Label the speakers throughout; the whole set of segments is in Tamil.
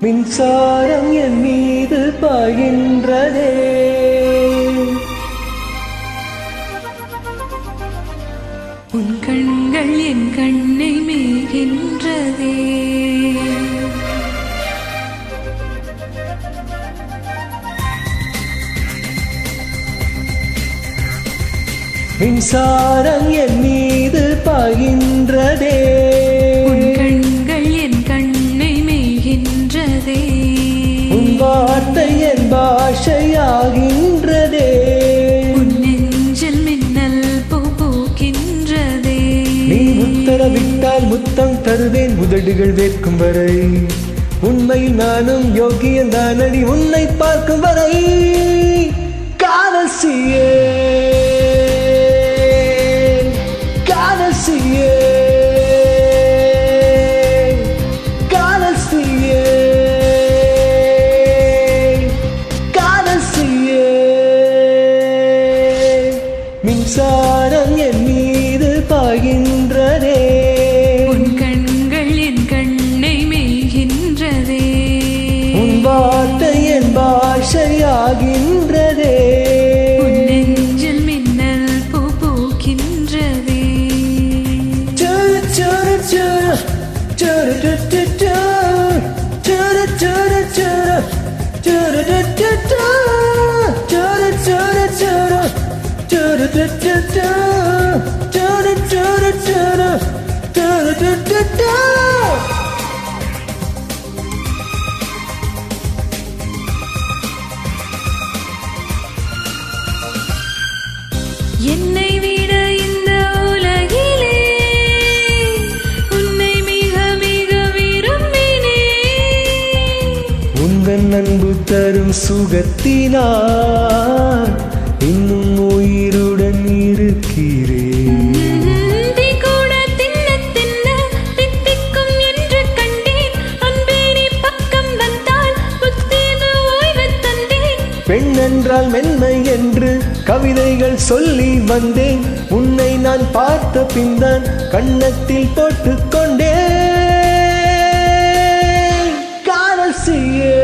Speaker 1: மின்சாரம் என் மீது பாய்கின்றதே.
Speaker 2: உன் கண்கள் என் கண்ணை மேய்கின்றதே.
Speaker 1: மின்சாரம் என் மீது பாய்கின்றதே.
Speaker 2: உன் கண்கள் என் கண்ணை மேய்கின்றதே.
Speaker 1: உன் வார்த்தை என் பாஷையாகின்றதே.
Speaker 2: உன் நெஞ்சில் மின்னல் பூக்கின்றதே.
Speaker 1: நீ உத்தரவிட்டால் முத்தம் தருவேன் உதடுகள் வேர்க்கும் வரை. உண்மையில் நானும் யோகியன் தானடி உன்னை பார்க்கும் வரை. காதசியே மின்சாரம் என் மீது பாய்கின்றதே.
Speaker 2: உன் கண்கள் என் கண்ணை மேய்கின்றதே.
Speaker 1: உன் வார்த்தை என் பாஷையாகின்றதே.
Speaker 2: உன் நெஞ்சில் மின்னல் பூக்கின்றதே.
Speaker 1: சுரு சுரு சுரு சுரு சுரு சுரு சுரு சுரு
Speaker 2: என்னை விட இந்த உலகிலே உன்னை மிக மிக விரும்பினேன்.
Speaker 1: உந்தன் அன்பு தரும் சுகத்தினால் இன்னும் உயிருடன் இருக்கிறேன்.
Speaker 2: கூட தின்ன தின்ன தித்திக்கும் என்று கண்டேன். அன்பே நீ பக்கம் வந்தால் புத்தேது ஓய்வு தந்தேன்.
Speaker 1: பெண் என்றால் மென்மை என்று கவிதைகள் சொல்லி வந்தேன். உன்னை நான் பார்த்த பின்தான் கண்ணத்தில் போட்டுக்கொண்டேன். காதசியே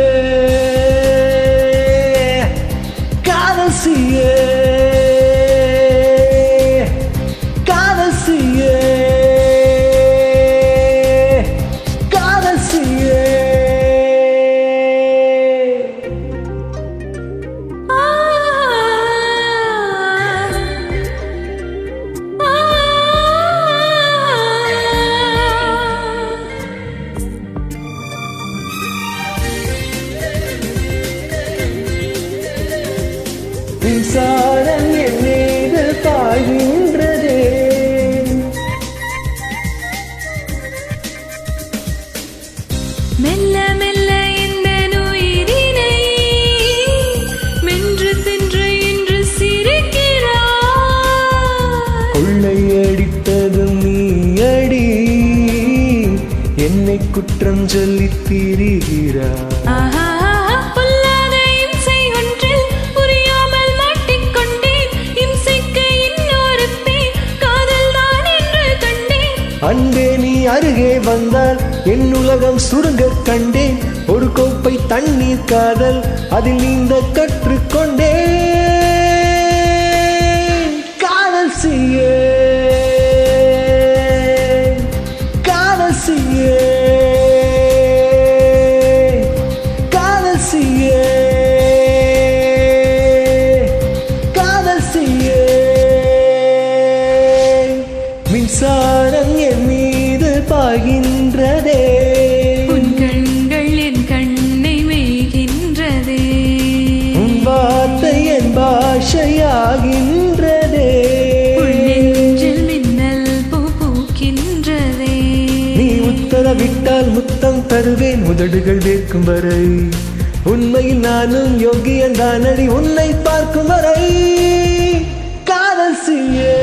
Speaker 1: காதசியே காதசியே காதசியே. மின்சாரம் என் மீது பாய்கின்றதே.
Speaker 2: மெல்ல மெல்ல இந்த உயிரினை மென்று தின்று இன்று சிரிக்கிறாய்.
Speaker 1: கொள்ளையடித்ததும் நீயடி என்னை குற்றம் சொல்லி திரிகிறாய். அன்பே நீ அருகே வந்தால் என் உலகம் சுருங்க கண்டேன். ஒரு கோப்பை தண்ணீர் காதல் அதில் நீந்த கற்றுக்கொண்டேன். காதசியே காதசியே காதசியே காதசியே. மின்சாரம் என் மீது பாய்கின்றதே.
Speaker 2: உன் கண்கள் என் கண்ணை மேய்கின்றதே.
Speaker 1: உன் வார்த்தை என் பாஷையாகின்றதே.
Speaker 2: உன் நெஞ்சில் மின்னல் பூக்கின்றதே.
Speaker 1: நீ உத்தரவிட்டால் முத்தம் தருவேன் உதடுகள் வேர்க்கும் வரை. உண்மையில் நானும் யோகியன் தானடி உன்னை பார்க்கும் வரை. காதசியே